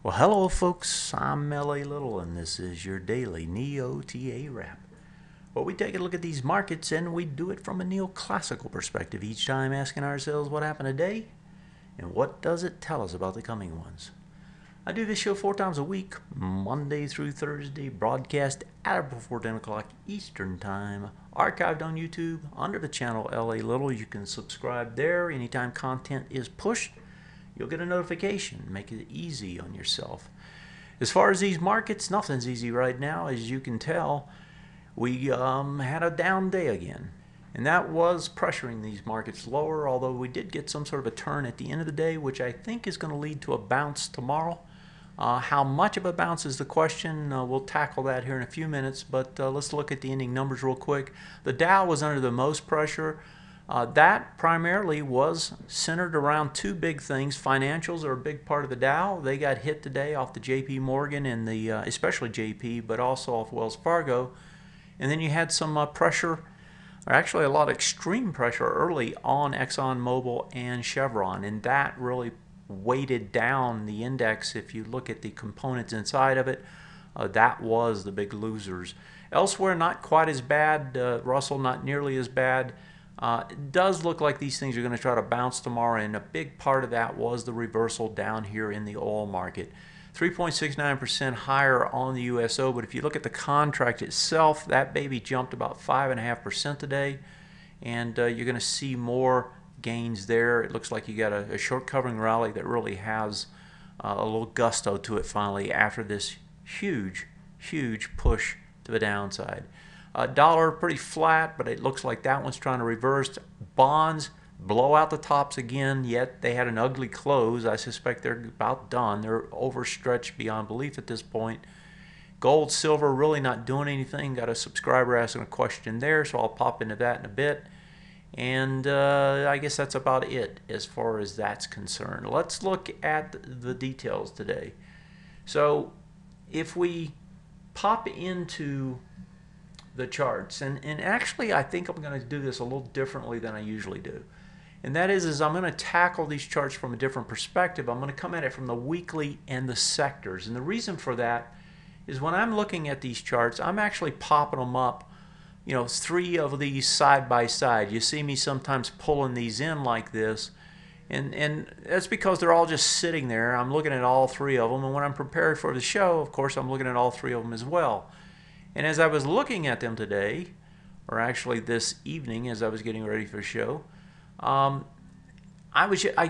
Well, hello, folks. I'm L.A. Little, and this is your daily NeoTA wrap. Well, we take a look at these markets, and we do it from a neoclassical perspective, each time asking ourselves what happened today and what does it tell us about the coming ones. I do this show 4 times a week, Monday through Thursday, broadcast at or before 10 o'clock Eastern Time, archived on YouTube under the channel L.A. Little. You can subscribe there anytime content is pushed. You'll get a notification. Make it easy on yourself. As far as these markets, nothing's easy right now. As you can tell, we had a down day again. And that was pressuring these markets lower, although we did get some sort of a turn at the end of the day, which I think is going to lead to a bounce tomorrow. How much of a bounce is the question. We'll tackle that here in a few minutes, but let's look at the ending numbers real quick. The Dow was under the most pressure. That primarily was centered around two big things. Financials are a big part of the Dow. They got hit today off the JP Morgan and the especially JP, but also off Wells Fargo. And then you had some pressure, or actually a lot of extreme pressure early on ExxonMobil and Chevron, and that really weighted down the index. If you look at the components inside of it, that was the big losers. Elsewhere, not quite as bad. Russell, not nearly as bad. It does look like these things are going to try to bounce tomorrow, and a big part of that was the reversal down here in the oil market. 3.69% higher on the USO, but if you look at the contract itself, that baby jumped about 5.5% today, and you're going to see more gains there. It looks like you got a short covering rally that really has a little gusto to it finally after this huge push to the downside. Dollar pretty flat, but it looks like that one's trying to reverse. Bonds blow out the tops again, yet they had an ugly close. I suspect they're about done. They're overstretched beyond belief at this point. Gold, silver really not doing anything. Got a subscriber asking a question there, so I'll pop into that in a bit. And I guess that's about it as far as that's concerned. Let's look at the details today. So if we pop into the charts, and actually I think I'm going to do this a little differently than I usually do, and that is I'm going to tackle these charts from a different perspective. I'm going to come at it from the weekly and the sectors, and the reason for that is when I'm looking at these charts, I'm actually popping them up, 3 of these side by side. You see me sometimes pulling these in like this, and that's because they're all just sitting there. I'm looking at all 3 of them, and when I'm prepared for the show, of course, I'm looking at all 3 of them as well. And as I was looking at them today, or actually this evening as I was getting ready for the show, I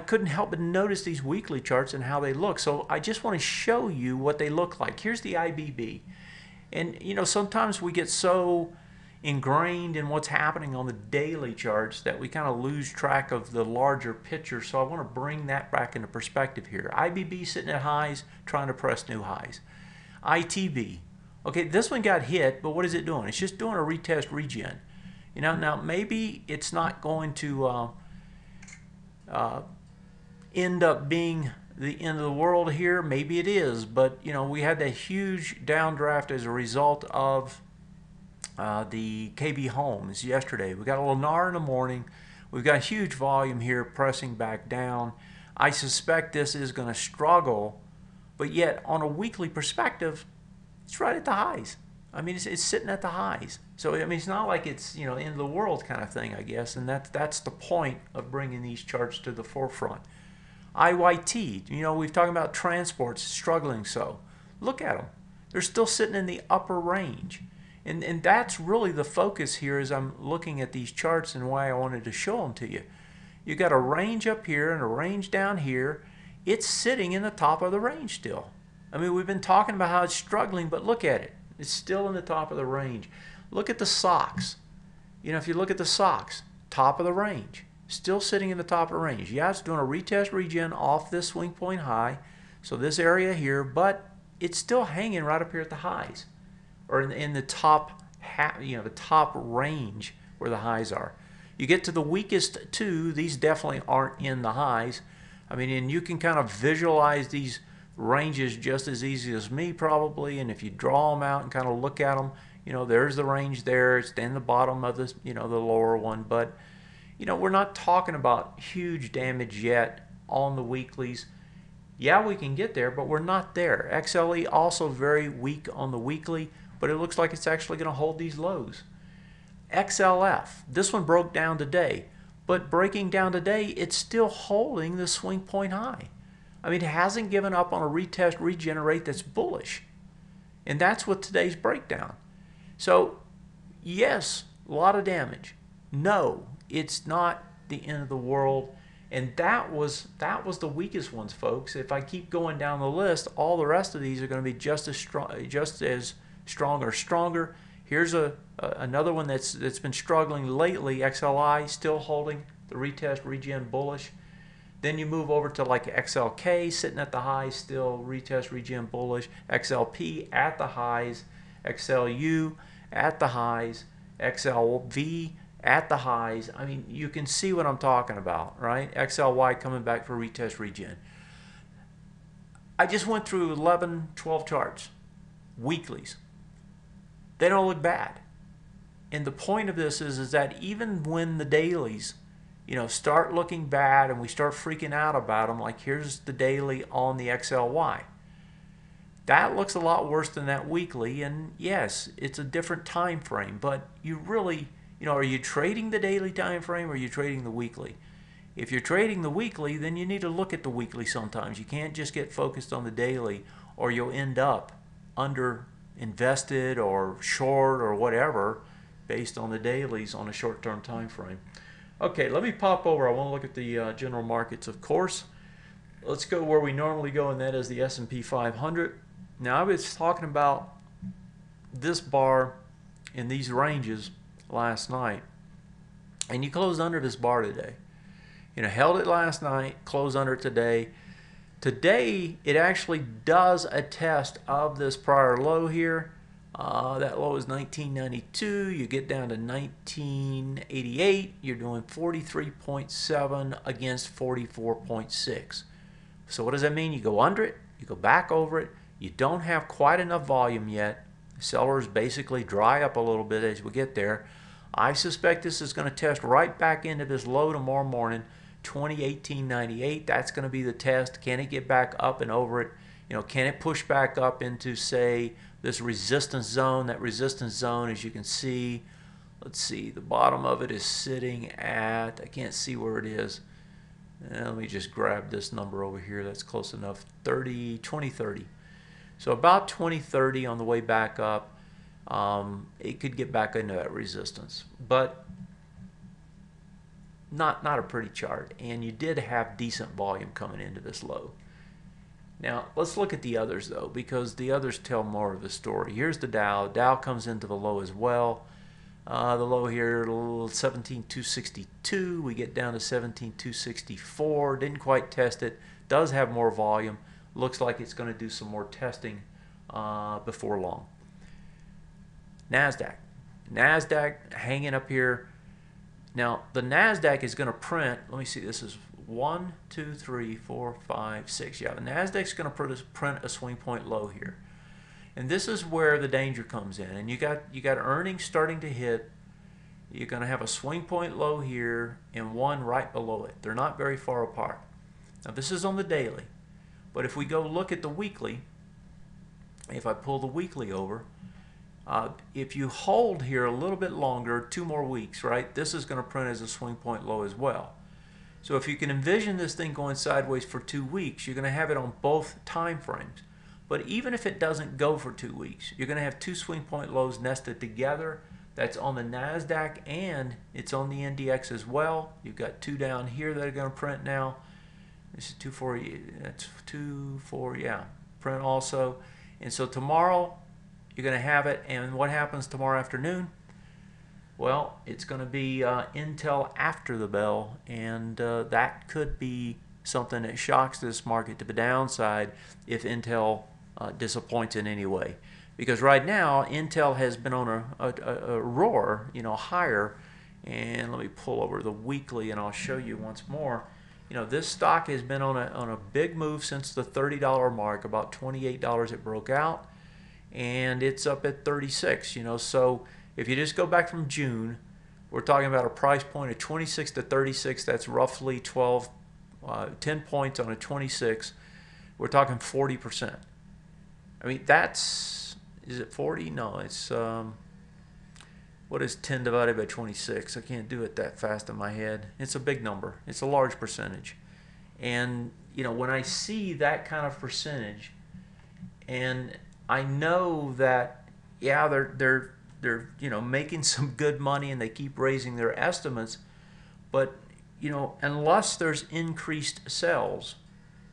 couldn't help but notice these weekly charts and how they look. So I just want to show you what they look like. Here's the IBB. And sometimes we get so ingrained in what's happening on the daily charts that we kind of lose track of the larger picture. So I want to bring that back into perspective here. IBB sitting at highs, trying to press new highs. ITB. Okay, this one got hit, but what is it doing? It's just doing a retest regen. Now maybe it's not going to end up being the end of the world here. Maybe it is, but we had that huge downdraft as a result of the KB Homes yesterday. We got a Lennar in the morning. We've got huge volume here pressing back down. I suspect this is going to struggle, but yet on a weekly perspective, it's right at the highs. I mean, it's sitting at the highs. So I mean, it's not like it's end of the world kind of thing, I guess. And that's the point of bringing these charts to the forefront. IYT, we've talked about transports struggling. So look at them; they're still sitting in the upper range, and that's really the focus here as I'm looking at these charts and why I wanted to show them to you. You got a range up here and a range down here. It's sitting in the top of the range still. I mean, we've been talking about how it's struggling, but look at it. It's still in the top of the range. Look at the SOX. If you look at the SOX, top of the range, still sitting in the top of the range. Yeah, it's doing a retest regen off this swing point high, so this area here, but it's still hanging right up here at the highs, or in the top the top range where the highs are. You get to the weakest 2, these definitely aren't in the highs. I mean, and you can kind of visualize these ranges just as easy as me probably, and if you draw them out and kind of look at them, there's the range there. It's in the bottom of this, the lower one, but we're not talking about huge damage yet on the weeklies. Yeah, we can get there, but we're not there. XLE also very weak on the weekly, but it looks like it's actually going to hold these lows. XLF, this one broke down today, but breaking down today, it's still holding the swing point high. I mean, it hasn't given up on a retest, regenerate that's bullish. And that's with today's breakdown. So, yes, a lot of damage. No, it's not the end of the world. And that was the weakest ones, folks. If I keep going down the list, all the rest of these are going to be just as strong or stronger. Here's another one that's been struggling lately. XLI still holding the retest, regen bullish. Then you move over to like XLK sitting at the highs, still retest, regen bullish. XLP at the highs. XLU at the highs. XLV at the highs. I mean, you can see what I'm talking about, right? XLY coming back for retest, regen. I just went through 11, 12 charts, weeklies. They don't look bad. And the point of this is that even when the dailies, start looking bad and we start freaking out about them, like here's the daily on the XLY. That looks a lot worse than that weekly, and yes, it's a different time frame, but you really, are you trading the daily time frame or are you trading the weekly? If you're trading the weekly, then you need to look at the weekly sometimes. You can't just get focused on the daily or you'll end up under invested or short or whatever based on the dailies on a short-term time frame. Okay, let me pop over. I want to look at the general markets, of course. Let's go where we normally go, and that is the S&P 500. Now, I was talking about this bar in these ranges last night, and you closed under this bar today. Held it last night, closed under it today. Today, it actually does a test of this prior low here. That low is 1992. You get down to 1988. You're doing 43.7 against 44.6. So what does that mean? You go under it. You go back over it. You don't have quite enough volume yet. Sellers basically dry up a little bit as we get there. I suspect this is going to test right back into this low tomorrow morning. 2018.98, that's going to be the test. Can it get back up and over it? Can it push back up into, say, this resistance zone? That resistance zone, as you can see, let's see, the bottom of it is sitting at, I can't see where it is. Let me just grab this number over here. That's close enough. 2030. So about 2030 on the way back up. It could get back into that resistance, but not a pretty chart, and you did have decent volume coming into this low. Now let's look at the others though, because the others tell more of the story. Here's the Dow. Dow comes into the low as well. The low here, 17,262. We get down to 17,264. Didn't quite test it. Does have more volume. Looks like it's going to do some more testing before long. NASDAQ. NASDAQ hanging up here. Now, the NASDAQ is going to print, let me see, this is 1, 2, 3, 4, 5, 6. Yeah, the NASDAQ's going to print a swing point low here. And this is where the danger comes in. And you got earnings starting to hit. You're going to have a swing point low here and one right below it. They're not very far apart. Now, this is on the daily. But if we go look at the weekly, if I pull the weekly over, if you hold here a little bit longer, 2 more weeks, right, this is going to print as a swing point low as well. So if you can envision this thing going sideways for 2 weeks, you're going to have it on both time frames. But even if it doesn't go for 2 weeks, you're going to have 2 swing point lows nested together. That's on the NASDAQ and it's on the NDX as well. You've got 2 down here that are going to print now. This is 240, that's 24, yeah, print also. And so tomorrow, you're going to have it, and what happens tomorrow afternoon? Well, it's going to be Intel after the bell, and that could be something that shocks this market to the downside if Intel disappoints in any way. Because right now, Intel has been on a roar, higher. And let me pull over the weekly, and I'll show you once more. This stock has been on a big move since the $30 mark, about $28 it broke out. And it's up at 36, so if you just go back from June, we're talking about a price point of 26 to 36. That's roughly 10 points on a 26. we're talking 40%. I mean, is it 40? No, it's, what is 10 divided by 26? I can't do it that fast in my head. It's a big number. It's a large percentage. And, you know, when I see that kind of percentage, and I know that, yeah, they're you know, making some good money and they keep raising their estimates, but, you know, unless there's increased sales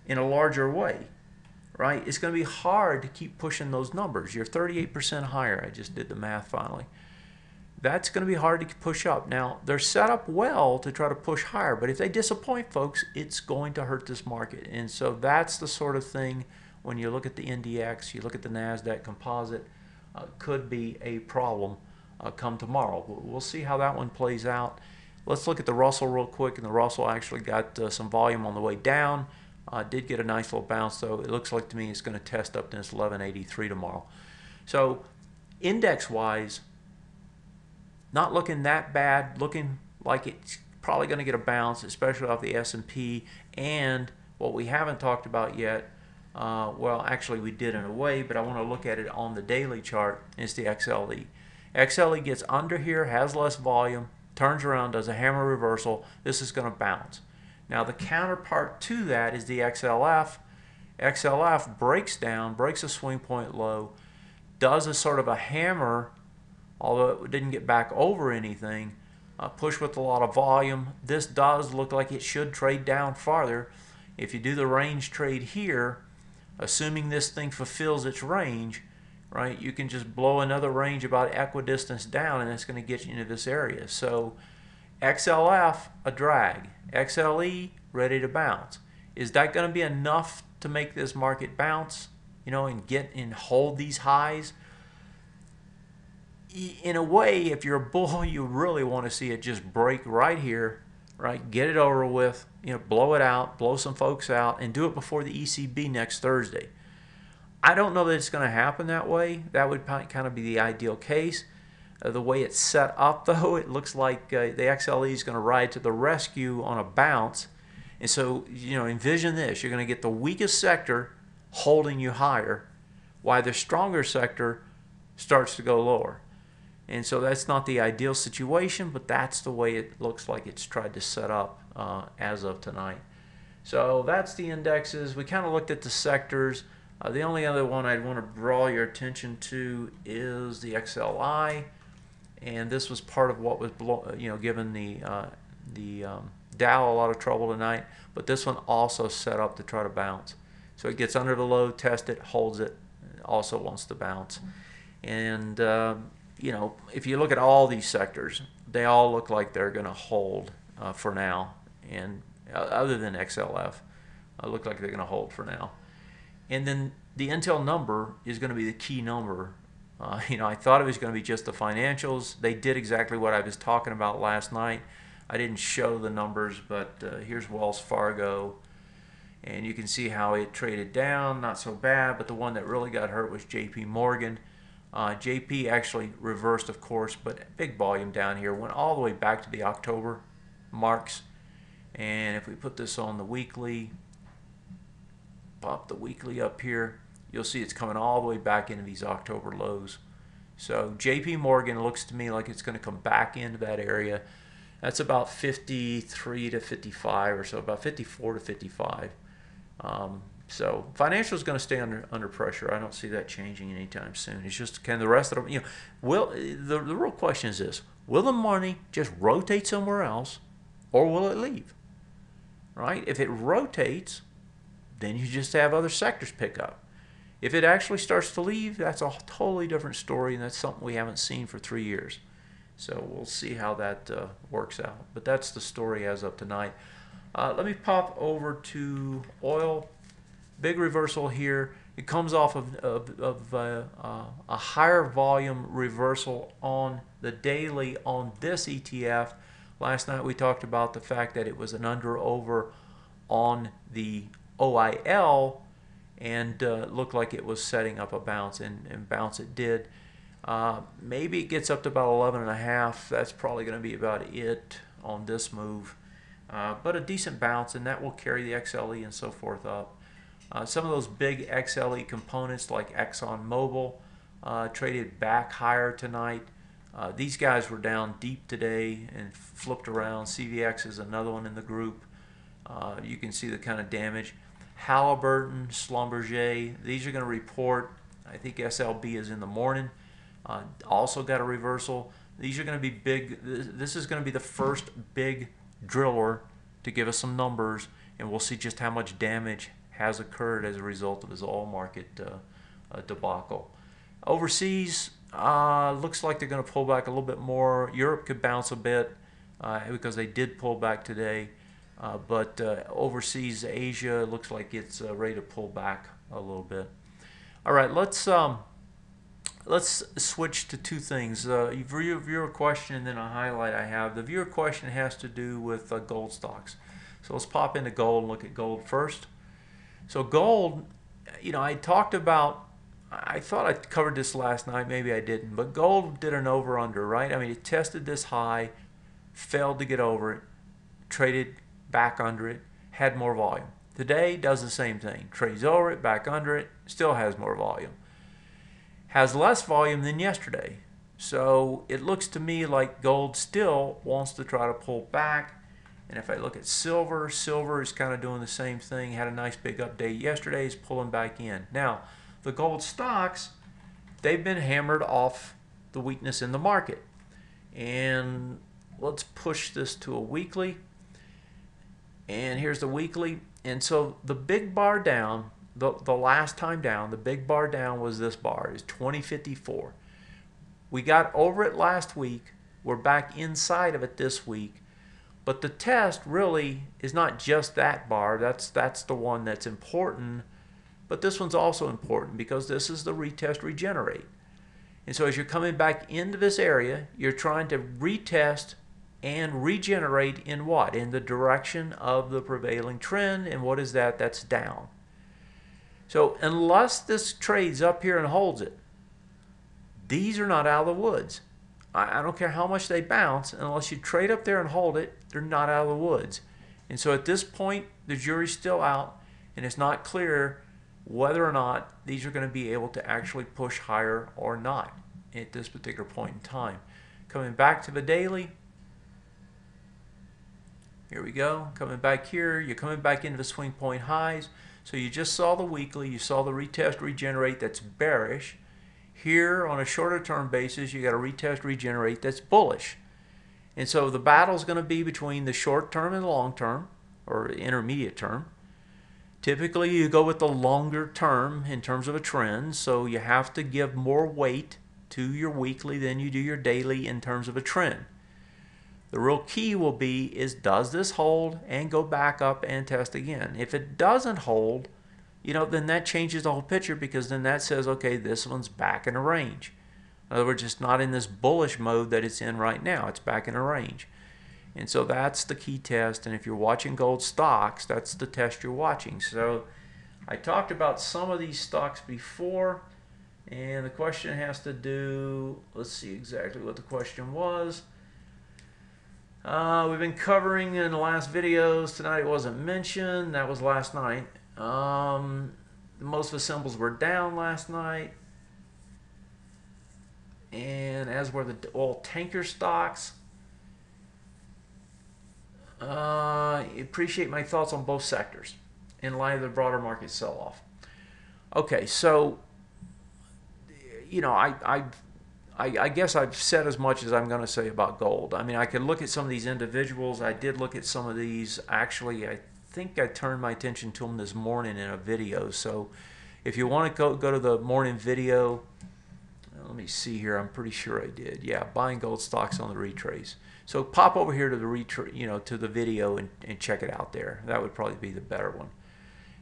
in a larger way, right, it's going to be hard to keep pushing those numbers. You're 38% higher. I just did the math finally. That's going to be hard to push up. Now, they're set up well to try to push higher, but if they disappoint folks, it's going to hurt this market. And so that's the sort of thing when you look at the NDX, you look at the NASDAQ composite, could be a problem come tomorrow. We'll see how that one plays out. Let's look at the Russell real quick, and the Russell actually got some volume on the way down. Did get a nice little bounce, though. It looks like to me it's going to test up to this 1183 tomorrow. So index-wise, not looking that bad, looking like it's probably going to get a bounce, especially off the S&P. And what we haven't talked about yet, well, actually we did in a way, but I want to look at it on the daily chart, is the XLE. XLE gets under here, has less volume, turns around, does a hammer reversal. This is going to bounce. Now the counterpart to that is the XLF. XLF breaks down, breaks a swing point low, does a sort of a hammer, although it didn't get back over anything, push with a lot of volume. This does look like it should trade down farther. If you do the range trade here, assuming this thing fulfills its range, right, you can just blow another range about equidistance down, and it's going to get you into this area. So XLF, a drag. XLE, ready to bounce. Is that going to be enough to make this market bounce, you know, and get and hold these highs? In a way, if you're a bull, you really want to see it just break right here, right? Get it over with, you know, blow it out, blow some folks out, and do it before the ECB next Thursday. I don't know that it's going to happen that way. That would kind of be the ideal case. The way it's set up, though, it looks like the XLE is going to ride to the rescue on a bounce. And so, you know, envision this. You're going to get the weakest sector holding you higher, while the stronger sector starts to go lower. And so that's not the ideal situation, but that's the way it looks like it's tried to set up as of tonight. So that's the indexes. We kind of looked at the sectors. The only other one I'd want to draw your attention to is the XLI. And this was part of what was, you know, giving the Dow a lot of trouble tonight. But this one also set up to try to bounce. So it gets under the low, tests it, holds it, also wants to bounce. And you know, if you look at all these sectors, they all look like they're going to hold for now. And other than XLF, look like they're going to hold for now. And then the Intel number is going to be the key number. You know, I thought it was going to be just the financials. They did exactly what I was talking about last night. I didn't show the numbers, but here's Wells Fargo. And you can see how it traded down, not so bad, but the one that really got hurt was JP Morgan. JP actually reversed, of course, but big volume down here. Went all the way back to the October marks. And if we put this on the weekly, pop the weekly up here, you'll see it's coming all the way back into these October lows. So JP Morgan looks to me like it's going to come back into that area. That's about 53 to 55 or so, about 54 to 55. So financial is going to stay under pressure. I don't see that changing anytime soon. It's just, can the rest of them, you know, the real question is this: will the money just rotate somewhere else, or will it leave? Right? If it rotates, then you just have other sectors pick up. If it actually starts to leave, that's a totally different story, and that's something we haven't seen for 3 years. So we'll see how that works out. But that's the story as of tonight. Let me pop over to oil. Big reversal here. It comes off of a higher volume reversal on the daily on this ETF. Last night we talked about the fact that it was an under-over on the OIL, and looked like it was setting up a bounce, and bounce it did. Maybe it gets up to about 11.5. That's probably going to be about it on this move. But a decent bounce, and that will carry the XLE and so forth up. Some of those big XLE components like ExxonMobil traded back higher tonight. These guys were down deep today and flipped around. CVX is another one in the group. You can see the kind of damage. Halliburton, Schlumberger, these are going to report. I think SLB is in the morning. Also got a reversal. These are going to be big. This is going to be the first big driller to give us some numbers, and we'll see just how much damage has occurred as a result of his oil market debacle. Overseas, looks like they're going to pull back a little bit more. Europe could bounce a bit because they did pull back today. But overseas, Asia looks like it's ready to pull back a little bit. All right, let's switch to two things. Viewer question and then a highlight I have. The viewer question has to do with gold stocks. So let's pop into gold and look at gold first. So gold, I talked about, I thought I covered this last night, maybe I didn't, but gold did an over-under, right? I mean, it tested this high, failed to get over it, traded back under it, had more volume. Today does the same thing, trades over it, back under it, still has more volume. Has less volume than yesterday. So it looks to me like gold still wants to try to pull back. And if I look at silver, silver is kind of doing the same thing. Had a nice big update yesterday, is pulling back in. Now, the gold stocks, they've been hammered off the weakness in the market. And let's push this to a weekly. And here's the weekly. And so the big bar down, the last time down, the big bar down was this bar, is 2054. We got over it last week. We're back inside of it this week. But the test really is not just that bar. That's the one that's important. But this one's also important because this is the retest regenerate. And so as you're coming back into this area, you're trying to retest and regenerate in what? In the direction of the prevailing trend. And what is that? That's down. So unless this trades up here and holds it, these are not out of the woods. I don't care how much they bounce, unless you trade up there and hold it, they're not out of the woods. And so at this point, the jury's still out, and it's not clear whether or not these are going to be able to actually push higher or not at this particular point in time. Coming back to the daily, here we go. Coming back here, you're coming back into the swing point highs. So you just saw the weekly, you saw the retest regenerate that's bearish. Here on a shorter term basis, you got a retest regenerate that's bullish. And so the battle is going to be between the short term and the long term, or intermediate term. Typically you go with the longer term in terms of a trend, so you have to give more weight to your weekly than you do your daily in terms of a trend. The real key will be is, does this hold and go back up and test again? If it doesn't hold, then that changes the whole picture, because then that says, okay, this one's back in a range. In other words, it's not in this bullish mode that it's in right now. It's back in a range. And so that's the key test. And if you're watching gold stocks, that's the test you're watching. So I talked about some of these stocks before, and the question has to do, let's see exactly what the question was. We've been covering in the last videos. Tonight it wasn't mentioned. That was last night. Most of the symbols were down last night, and as were the oil tanker stocks. Appreciate my thoughts on both sectors in light of the broader market sell-off. Okay, so I guess I've said as much as I'm going to say about gold. I mean, I could look at some of these individuals. I did look at some of these. Actually, I think I turned my attention to them this morning in a video. So if you want to go to the morning video, let me see here. I'm pretty sure I did. Yeah, buying gold stocks on the retrace. So pop over here to the to the video and check it out there. That would probably be the better one.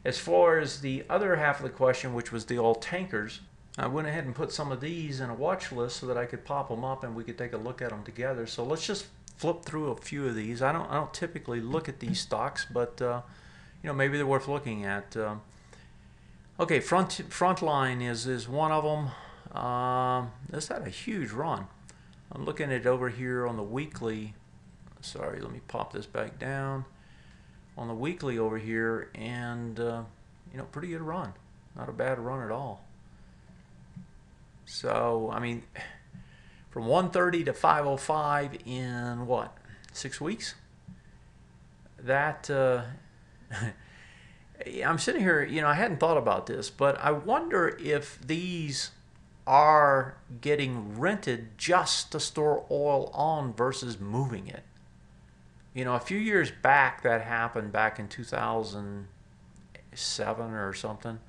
As far as the other half of the question, which was the oil tankers, I went ahead and put some of these in a watch list so that I could pop them up and we could take a look at them together. So let's just flip through a few of these. I don't typically look at these stocks, but maybe they're worth looking at. Okay, Frontline is one of them. This had a huge run. I'm looking at it over here on the weekly. Sorry, let me pop this back down. On the weekly over here, and You know, pretty good run. Not a bad run at all. So, I mean, from 130 to 505 in what, 6 weeks? That, I'm sitting here, you know, I hadn't thought about this, but I wonder if these are getting rented just to store oil on versus moving it. You know, a few years back that happened back in 2007 or something.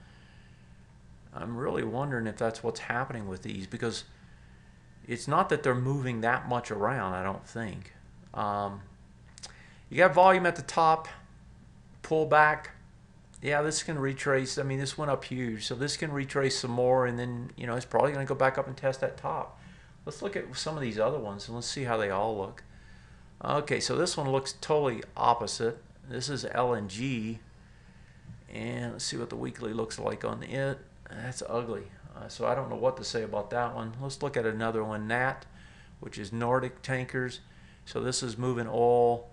I'm really wondering if that's what's happening with these, because it's not that they're moving that much around, I don't think. You got volume at the top, pull back. Yeah, this can retrace. I mean, this went up huge, so this can retrace some more, and then, you know, it's probably going to go back up and test that top. Let's look at some of these other ones, and let's see how they all look. Okay, so this one looks totally opposite. This is LNG, and let's see what the weekly looks like on it. That's ugly. So I don't know what to say about that one. Let's look at another one, NAT, which is Nordic Tankers. So this is moving oil.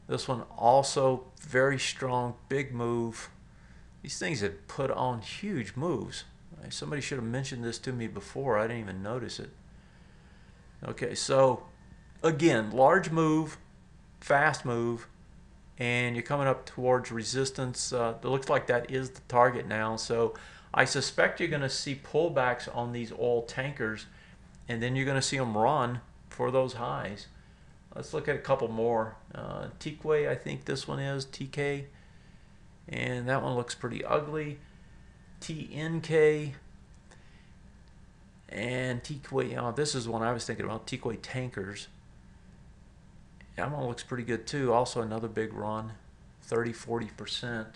This one also very strong, big move. These things had put on huge moves. Somebody should have mentioned this to me before. I didn't even notice it. Okay, so again, large move, fast move, and you're coming up towards resistance. It looks like that is the target now. So I suspect you're going to see pullbacks on these oil tankers, and then you're going to see them run for those highs. Let's look at a couple more. TK, I think this one is TK, and that one looks pretty ugly. TNK and TK. Oh, this is one I was thinking about. TK tankers. That one looks pretty good too. Also another big run, 30-40%.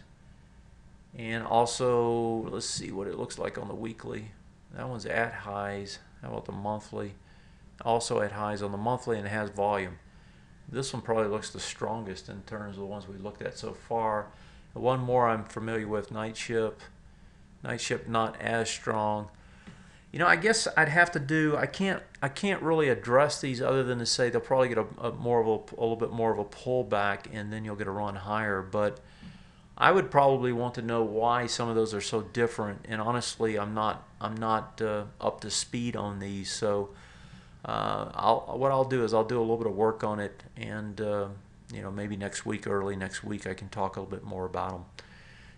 And also, let's see what it looks like on the weekly. That one's at highs. How about the monthly? Also at highs on the monthly, and it has volume. This one probably looks the strongest in terms of the ones we looked at so far. One more I'm familiar with, Night Ship. Night Ship not as strong. You know, I guess I'd have to do. I can't really address these other than to say they'll probably get a little bit more of a pullback, and then you'll get a run higher. But I would probably want to know why some of those are so different. And honestly, I'm not up to speed on these. So what I'll do is I'll do a little bit of work on it, and you know, maybe next week, early next week, I can talk a little bit more about them.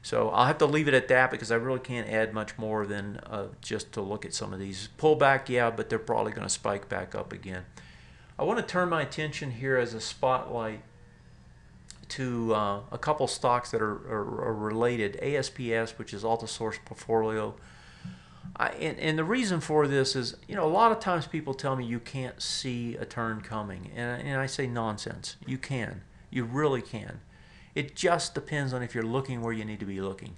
So I'll have to leave it at that, because I really can't add much more than just to look at some of these. Pullback, yeah, but they're probably going to spike back up again. I want to turn my attention here as a spotlight to a couple stocks that are related. ASPS, which is Alta-Source Portfolio. And the reason for this is, you know, a lot of times people tell me you can't see a turn coming. And I say nonsense. You can. You really can. It just depends on if you're looking where you need to be looking.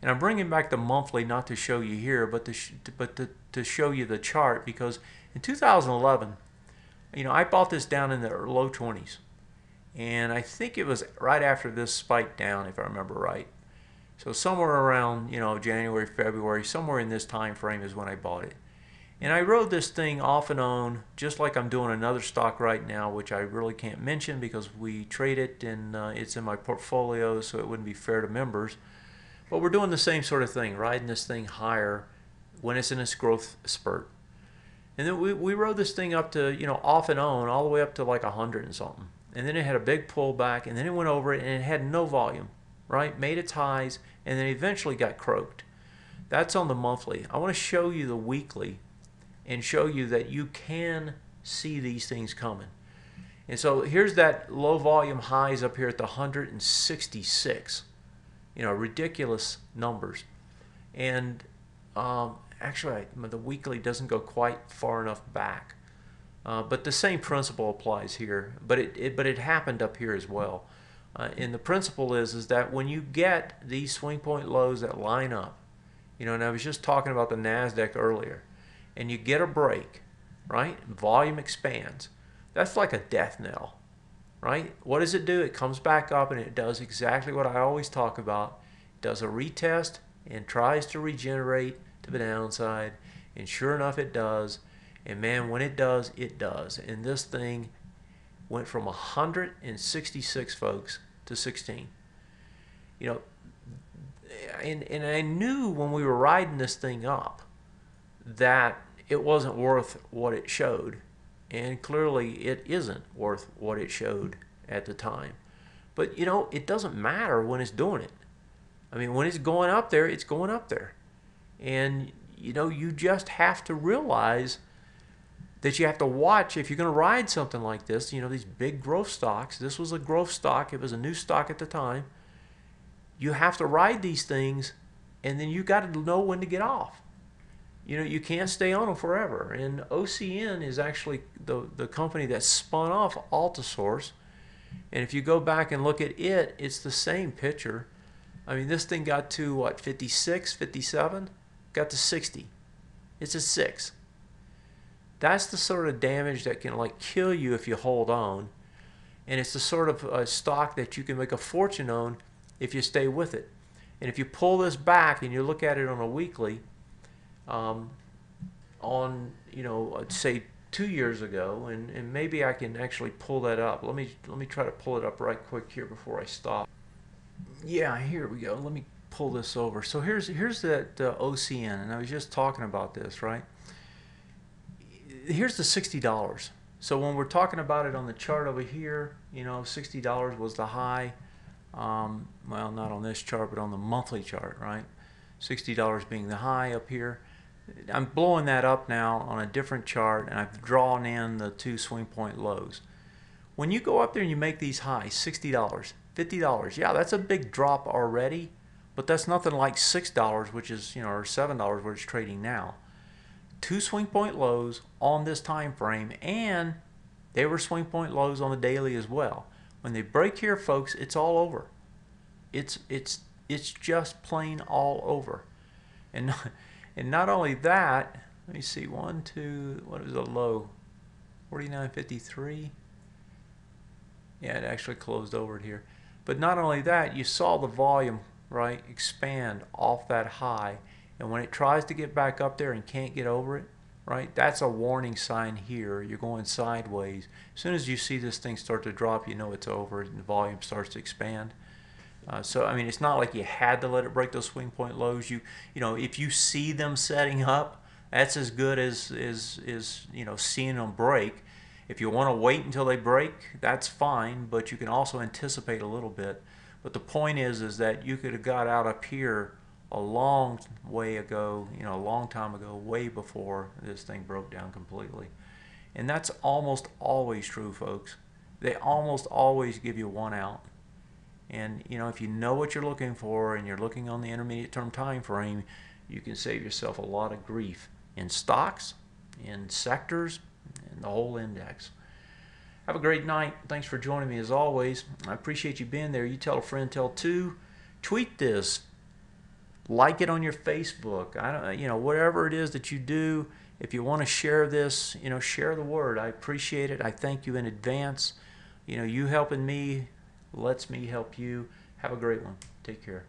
And I'm bringing back the monthly not to show you here, but to show you the chart, because in 2011, you know, I bought this down in the low 20s. And I think it was right after this spike down, if I remember right. So somewhere around, you know, January, February, somewhere in this time frame is when I bought it. And I rode this thing off and on, just like I'm doing another stock right now, which I really can't mention because we trade it and it's in my portfolio, so it wouldn't be fair to members. But we're doing the same sort of thing, riding this thing higher when it's in its growth spurt. And then we rode this thing up to, you know, off and on, all the way up to like 100 and something. And then it had a big pullback, and then it went over it, and it had no volume, right? Made its highs, and then eventually got croaked. That's on the monthly. I want to show you the weekly and show you that you can see these things coming. And so here's that low volume highs up here at the 166. You know, ridiculous numbers. And actually, the weekly doesn't go quite far enough back. But the same principle applies here. But it happened up here as well. And the principle is that when you get these swing point lows that line up, you know, and I was just talking about the NASDAQ earlier, and you get a break, right? Volume expands. That's like a death knell, right? What does it do? It comes back up and it does exactly what I always talk about. It does a retest and tries to regenerate to the downside, and sure enough it does. And man, when it does, it does. And this thing went from 166, folks, to 16. You know, and I knew when we were riding this thing up that it wasn't worth what it showed, and clearly it isn't worth what it showed at the time. But you know, it doesn't matter when it's doing it. I mean, when it's going up there, it's going up there. And you know, you just have to realize that you have to watch if you're going to ride something like this. You know, these big growth stocks. This was a growth stock. It was a new stock at the time. You have to ride these things, and then you got to know when to get off. You know, you can't stay on them forever. And OCN is actually the company that spun off Altisource. And if you go back and look at it, it's the same picture. I mean, this thing got to what, 56, 57? Got to 60. It's a 6. That's the sort of damage that can like kill you if you hold on. And it's the sort of stock that you can make a fortune on if you stay with it. And if you pull this back and you look at it on a weekly, on, you know, say 2 years ago, and maybe I can actually pull that up. Let me try to pull it up right quick here before I stop. Yeah, here we go. Let me pull this over. So here's that OCN, and I was just talking about this, right? Here's the $60. So when we're talking about it on the chart over here, you know, $60 was the high. Well, not on this chart, but on the monthly chart, right? $60 being the high up here. I'm blowing that up now on a different chart, and I've drawn in the 2 swing point lows. When you go up there and you make these highs, $60, $50, yeah, that's a big drop already, but that's nothing like $6, which is, you know, or $7 where it's trading now. 2 swing point lows on this time frame, and they were swing point lows on the daily as well. When they break here, folks, it's all over. It's just plain all over. And not only that, let me see, what was the low? 49.53. Yeah, it actually closed over it here. But not only that, you saw the volume, right, expand off that high. And when it tries to get back up there and can't get over it, right, that's a warning sign here. You're going sideways. As soon as you see this thing start to drop, you know it's over and the volume starts to expand. So, I mean, it's not like you had to let it break those swing point lows. You know, if you see them setting up, that's as good as you know, seeing them break. If you want to wait until they break, that's fine, but you can also anticipate a little bit. But the point is that you could have got out up here a long way ago, you know, a long time ago, way before this thing broke down completely. And that's almost always true, folks. They almost always give you one out. And you know, if you know what you're looking for and you're looking on the intermediate term time frame, you can save yourself a lot of grief in stocks, in sectors, and the whole index. Have a great night. Thanks for joining me as always. I appreciate you being there. You tell a friend, tell two. Tweet this. Like it on your Facebook. You know, whatever it is that you do. If you want to share this, you know, share the word. I appreciate it. I thank you in advance. You know, you helping me lets me help you. Have a great one. Take care.